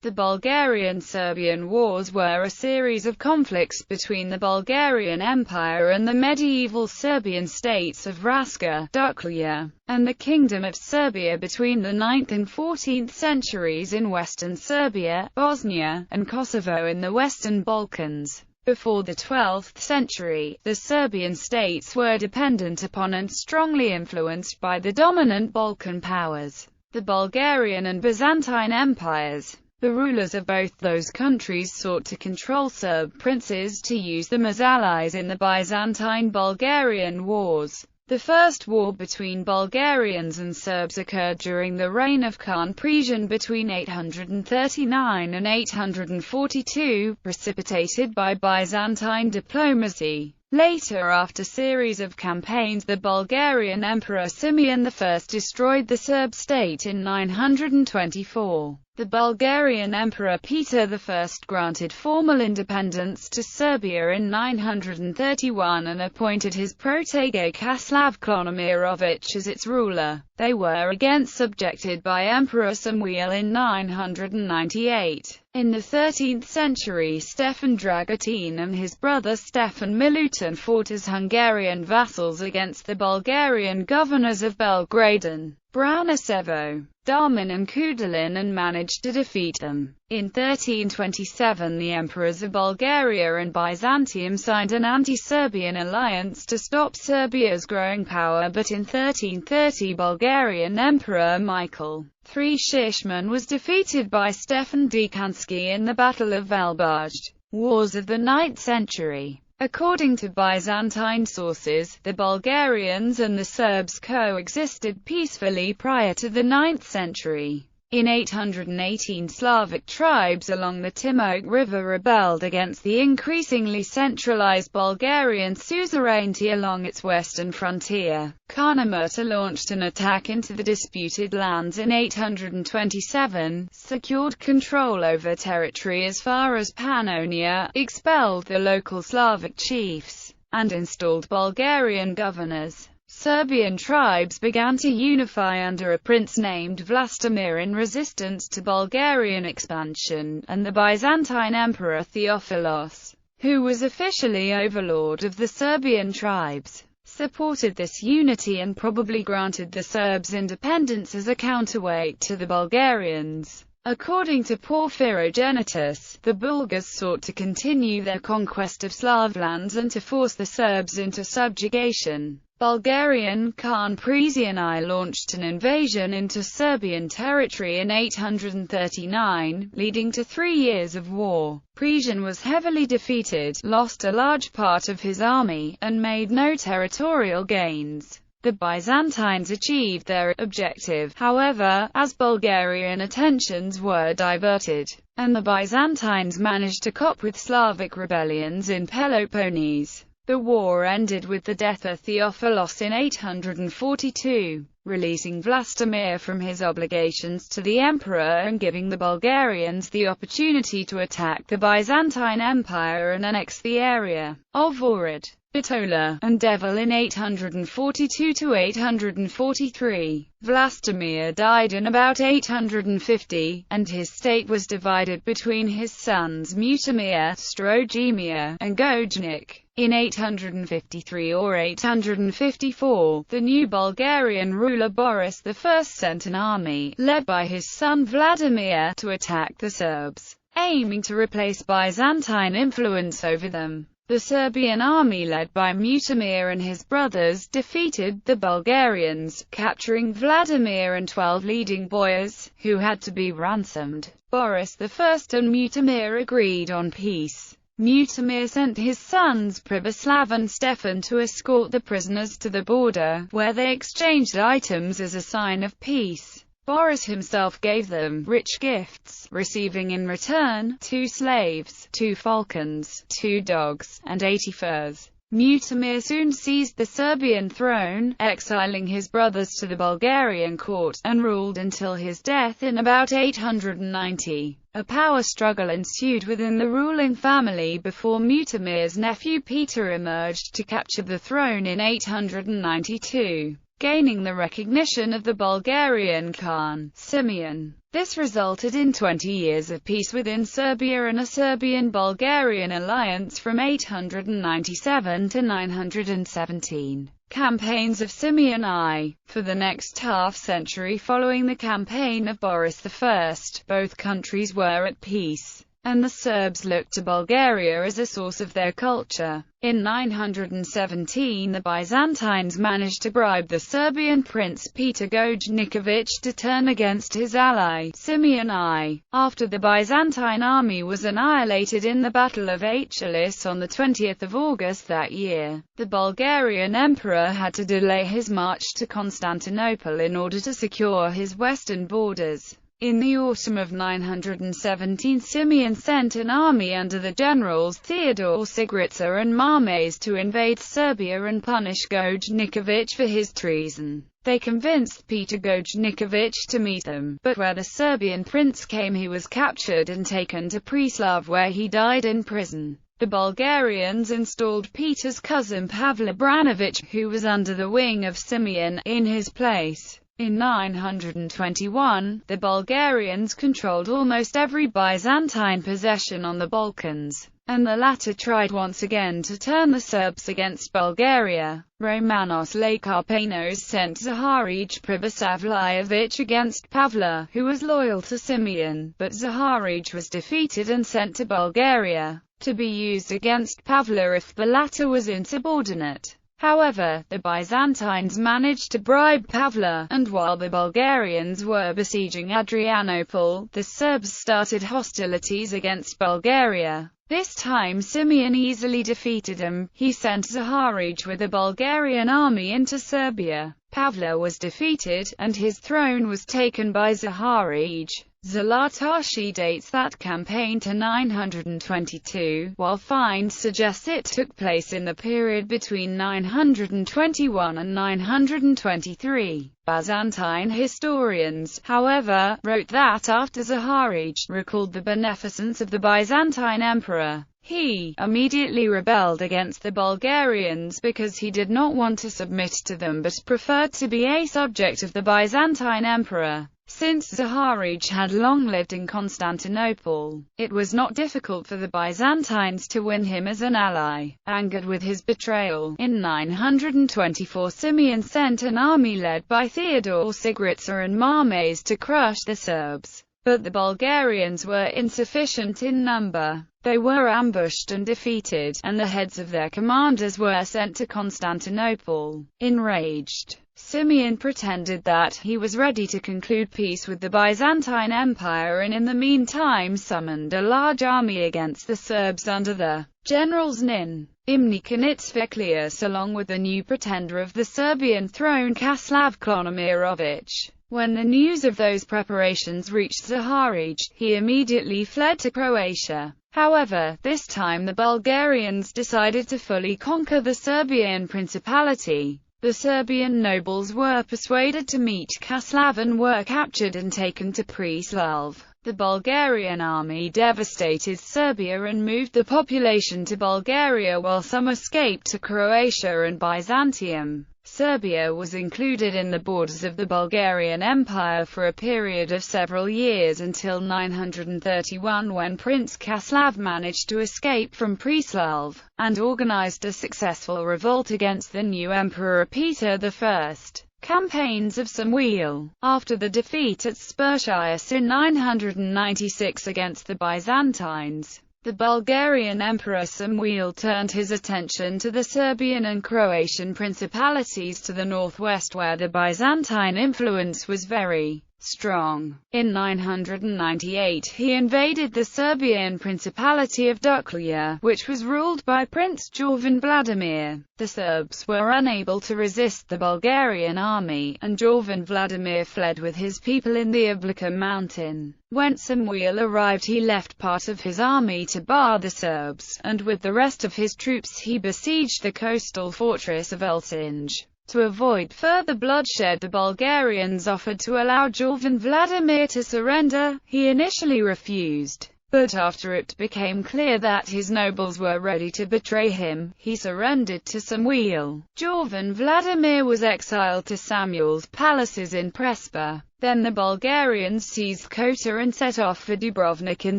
The Bulgarian-Serbian Wars were a series of conflicts between the Bulgarian Empire and the medieval Serbian states of Raška, Duklja, and the Kingdom of Serbia between the 9th and 14th centuries in western Serbia, Bosnia, and Kosovo in the western Balkans. Before the 12th century, the Serbian states were dependent upon and strongly influenced by the dominant Balkan powers, the Bulgarian and Byzantine empires. The rulers of both those countries sought to control Serb princes to use them as allies in the Byzantine-Bulgarian Wars. The first war between Bulgarians and Serbs occurred during the reign of Khan Presian between 839 and 842, precipitated by Byzantine diplomacy. Later, after a series of campaigns, the Bulgarian Emperor Simeon I destroyed the Serb state in 924. The Bulgarian Emperor Peter I granted formal independence to Serbia in 931 and appointed his protege Kaslav Clonomirovich as its ruler. They were again subjected by Emperor Samuil in 998. In the 13th century, Stefan Dragutin and his brother Stefan Milutin fought as Hungarian vassals against the Bulgarian governors of Belgrade and Branicevo, Darman and Kudalin, and managed to defeat them. In 1327, the emperors of Bulgaria and Byzantium signed an anti-Serbian alliance to stop Serbia's growing power, but in 1330 Bulgarian Emperor Michael III Shishman was defeated by Stefan Dekanski in the Battle of Velbaj. Wars of the 9th century. According to Byzantine sources, the Bulgarians and the Serbs coexisted peacefully prior to the 9th century. In 818, Slavic tribes along the Timok River rebelled against the increasingly centralized Bulgarian suzerainty along its western frontier. Khanamurta launched an attack into the disputed lands in 827, secured control over territory as far as Pannonia, expelled the local Slavic chiefs, and installed Bulgarian governors. Serbian tribes began to unify under a prince named Vlastimir in resistance to Bulgarian expansion, and the Byzantine Emperor Theophilos, who was officially overlord of the Serbian tribes, supported this unity and probably granted the Serbs independence as a counterweight to the Bulgarians. According to Porphyrogenitus, the Bulgars sought to continue their conquest of Slav lands and to force the Serbs into subjugation. Bulgarian Khan Presian I launched an invasion into Serbian territory in 839, leading to 3 years of war. Presian was heavily defeated, lost a large part of his army, and made no territorial gains. The Byzantines achieved their objective, however, as Bulgarian attentions were diverted, and the Byzantines managed to cope with Slavic rebellions in Peloponnese. The war ended with the death of Theophilos in 842, releasing Vlastimir from his obligations to the emperor and giving the Bulgarians the opportunity to attack the Byzantine Empire and annex the area of Ohrid, Bitola, and Devil in 842–843. Vlastimir died in about 850, and his state was divided between his sons Mutimir, Strogimir, and Gojnik. In 853 or 854, the new Bulgarian ruler Boris I sent an army, led by his son Vladimir, to attack the Serbs, aiming to replace Byzantine influence over them. The Serbian army led by Mutimir and his brothers defeated the Bulgarians, capturing Vladimir and 12 leading boyars, who had to be ransomed. Boris I and Mutimir agreed on peace. Mutimir sent his sons Pribislav and Stefan to escort the prisoners to the border, where they exchanged items as a sign of peace. Boris himself gave them rich gifts, receiving in return 2 slaves, 2 falcons, 2 dogs, and 80 furs. Mutimir soon seized the Serbian throne, exiling his brothers to the Bulgarian court, and ruled until his death in about 890. A power struggle ensued within the ruling family before Mutimir's nephew Peter emerged to capture the throne in 892. gaining the recognition of the Bulgarian Khan, Simeon. This resulted in 20 years of peace within Serbia and a Serbian-Bulgarian alliance from 897 to 917. Campaigns of Simeon I. For the next half-century following the campaign of Boris I, both countries were at peace, and the Serbs looked to Bulgaria as a source of their culture. In 917 the Byzantines managed to bribe the Serbian prince Peter Gojniković to turn against his ally, Simeon I. After the Byzantine army was annihilated in the Battle of Austerlitz on 20 August that year, the Bulgarian emperor had to delay his march to Constantinople in order to secure his western borders. In the autumn of 917 Simeon sent an army under the generals Theodore Sigritza and Marmaze to invade Serbia and punish Gojniković for his treason. They convinced Peter Gojniković to meet them, but where the Serbian prince came he was captured and taken to Preslav where he died in prison. The Bulgarians installed Peter's cousin Pavle Branović, who was under the wing of Simeon, in his place. In 921, the Bulgarians controlled almost every Byzantine possession on the Balkans, and the latter tried once again to turn the Serbs against Bulgaria. Romanos Lakarpanos sent Zaharij Pribosavljević against Pavle, who was loyal to Simeon, but Zaharij was defeated and sent to Bulgaria, to be used against Pavle if the latter was insubordinate. However, the Byzantines managed to bribe Pavle, and while the Bulgarians were besieging Adrianople, the Serbs started hostilities against Bulgaria. This time Simeon easily defeated him. He sent Zaharij with a Bulgarian army into Serbia. Pavle was defeated, and his throne was taken by Zaharij. Zlatoshi dates that campaign to 922, while Find suggests it took place in the period between 921 and 923. Byzantine historians, however, wrote that after Zaharij recalled the beneficence of the Byzantine emperor, he immediately rebelled against the Bulgarians because he did not want to submit to them but preferred to be a subject of the Byzantine emperor. Since Zaharij had long lived in Constantinople, it was not difficult for the Byzantines to win him as an ally. Angered with his betrayal, in 924 Simeon sent an army led by Theodore Sigritza and Marmaze to crush the Serbs. But the Bulgarians were insufficient in number. They were ambushed and defeated, and the heads of their commanders were sent to Constantinople. Enraged, Simeon pretended that he was ready to conclude peace with the Byzantine Empire and in the meantime summoned a large army against the Serbs under the generals Nin, Imnikanitsveklius along with the new pretender of the Serbian throne Kaslav Klonomirović. When the news of those preparations reached Zaharij, he immediately fled to Croatia. However, this time the Bulgarians decided to fully conquer the Serbian Principality. The Serbian nobles were persuaded to meet Kaslav and were captured and taken to Preslav. The Bulgarian army devastated Serbia and moved the population to Bulgaria while some escaped to Croatia and Byzantium. Serbia was included in the borders of the Bulgarian Empire for a period of several years until 931 when Prince Kaslav managed to escape from Preslav, and organized a successful revolt against the new Emperor Peter I. Campaigns of Samuil. After the defeat at Spercheios in 996 against the Byzantines, the Bulgarian Emperor Samuil turned his attention to the Serbian and Croatian principalities to the northwest where the Byzantine influence was very strong. In 998 he invaded the Serbian Principality of Duklja, which was ruled by Prince Jovan Vladimir. The Serbs were unable to resist the Bulgarian army, and Jovan Vladimir fled with his people in the Oblika mountain. When Samuil arrived he left part of his army to bar the Serbs, and with the rest of his troops he besieged the coastal fortress of Elsinge. To avoid further bloodshed the Bulgarians offered to allow Jovan Vladimir to surrender. He initially refused, but after it became clear that his nobles were ready to betray him, he surrendered to Samuil. Jovan Vladimir was exiled to Samuil's palaces in Prespa. Then the Bulgarians seized Kota and set off for Dubrovnik in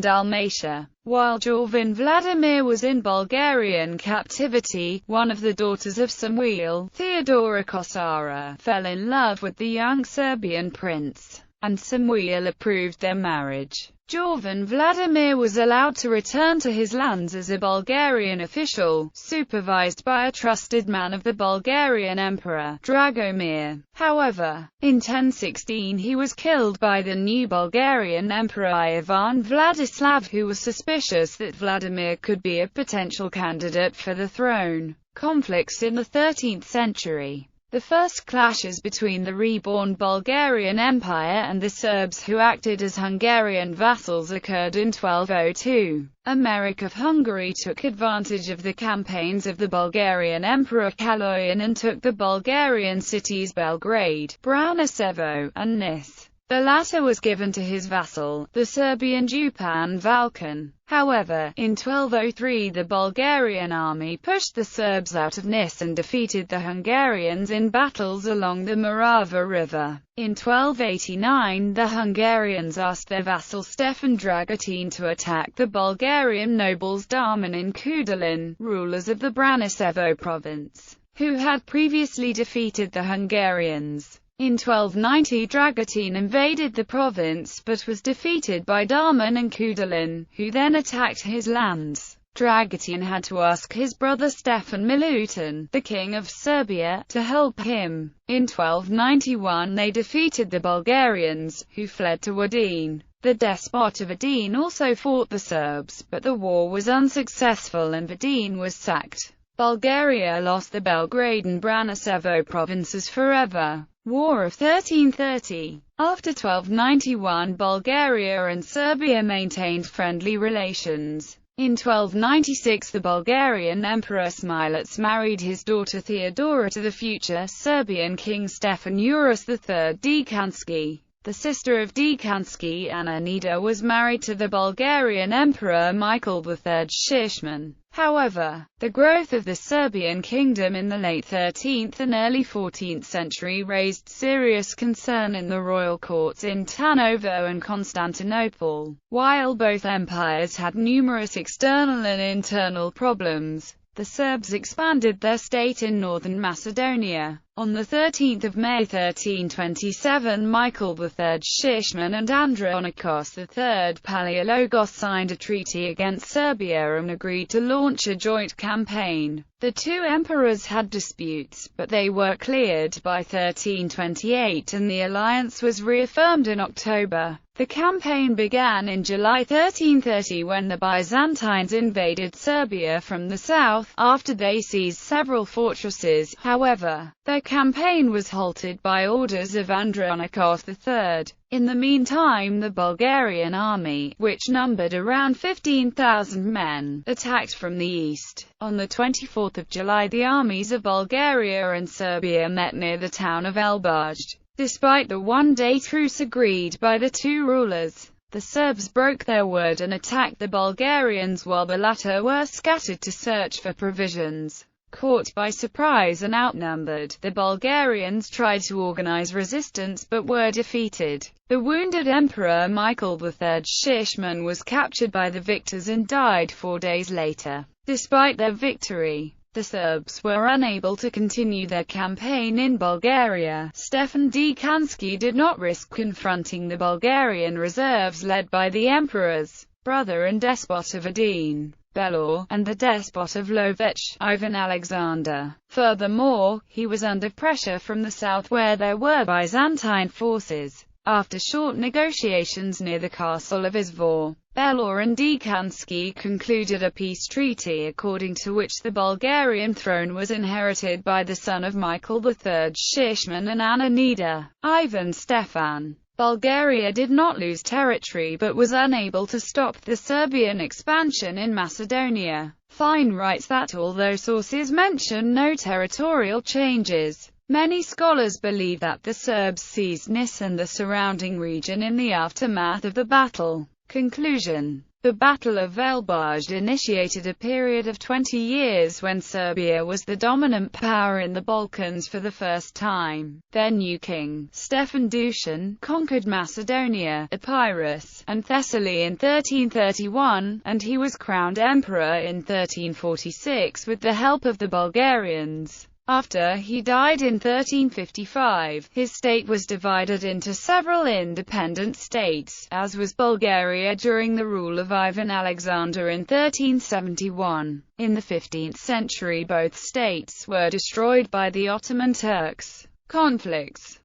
Dalmatia. While Jovan Vladimir was in Bulgarian captivity, one of the daughters of Samuil, Theodora Kosara, fell in love with the young Serbian prince, and Samuil approved their marriage. Jovan Vladimir was allowed to return to his lands as a Bulgarian official, supervised by a trusted man of the Bulgarian Emperor, Dragomir. However, in 1016 he was killed by the new Bulgarian Emperor Ivan Vladislav, who was suspicious that Vladimir could be a potential candidate for the throne. Conflicts in the 13th century. The first clashes between the reborn Bulgarian Empire and the Serbs who acted as Hungarian vassals occurred in 1202. Emeric of Hungary took advantage of the campaigns of the Bulgarian Emperor Kaloyan and took the Bulgarian cities Belgrade, Branicevo, and Nis. The latter was given to his vassal, the Serbian Jupan Valkan. However, in 1203 the Bulgarian army pushed the Serbs out of Nis and defeated the Hungarians in battles along the Morava River. In 1289 the Hungarians asked their vassal Stefan Dragutin to attack the Bulgarian nobles Darman and Kudalin, rulers of the Branicevo province, who had previously defeated the Hungarians. In 1290 Dragutin invaded the province but was defeated by Darman and Kudalin, who then attacked his lands. Dragutin had to ask his brother Stefan Milutin, the king of Serbia, to help him. In 1291 they defeated the Bulgarians, who fled to Wadin. The despot of Wadin also fought the Serbs, but the war was unsuccessful and Wadin was sacked. Bulgaria lost the Belgrade and Branicevo provinces forever. War of 1330. After 1291 Bulgaria and Serbia maintained friendly relations. In 1296 the Bulgarian Emperor Smilets married his daughter Theodora to the future Serbian king Stefan Uros III Dekanski. The sister of Dekanski, Anna Nida, was married to the Bulgarian Emperor Michael III Shishman. However, the growth of the Serbian kingdom in the late 13th and early 14th century raised serious concern in the royal courts in Tarnovo and Constantinople. While both empires had numerous external and internal problems, the Serbs expanded their state in northern Macedonia. On 13 May 1327 Michael III Shishman and Andronikos III Palaiologos signed a treaty against Serbia and agreed to launch a joint campaign. The two emperors had disputes, but they were cleared by 1328 and the alliance was reaffirmed in October. The campaign began in July 1330 when the Byzantines invaded Serbia from the south, after they seized several fortresses. However, their campaign was halted by orders of Andronikos III. In the meantime the Bulgarian army, which numbered around 15,000 men, attacked from the east. On 24 July the armies of Bulgaria and Serbia met near the town of Elbaj. Despite the one-day truce agreed by the two rulers, the Serbs broke their word and attacked the Bulgarians while the latter were scattered to search for provisions. Caught by surprise and outnumbered, the Bulgarians tried to organize resistance but were defeated. The wounded Emperor Michael III Shishman was captured by the victors and died 4 days later. Despite their victory, the Serbs were unable to continue their campaign in Bulgaria. Stefan Dekanski did not risk confronting the Bulgarian reserves led by the emperor's brother and despot of Adin, Belor, and the despot of Lovech, Ivan Alexander. Furthermore, he was under pressure from the south where there were Byzantine forces. After short negotiations near the castle of Izvor, Belor and Dekanski concluded a peace treaty according to which the Bulgarian throne was inherited by the son of Michael III Shishman and Anna Nida, Ivan Stefan. Bulgaria did not lose territory but was unable to stop the Serbian expansion in Macedonia. Fine writes that although sources mention no territorial changes, many scholars believe that the Serbs seized Nis and the surrounding region in the aftermath of the battle. Conclusion. The Battle of Velbaj initiated a period of 20 years when Serbia was the dominant power in the Balkans for the first time. Their new king, Stefan Dušan, conquered Macedonia, Epirus, and Thessaly in 1331, and he was crowned emperor in 1346 with the help of the Bulgarians. After he died in 1355, his state was divided into several independent states, as was Bulgaria during the rule of Ivan Alexander in 1371. In the 15th century both states were destroyed by the Ottoman Turks. Conflicts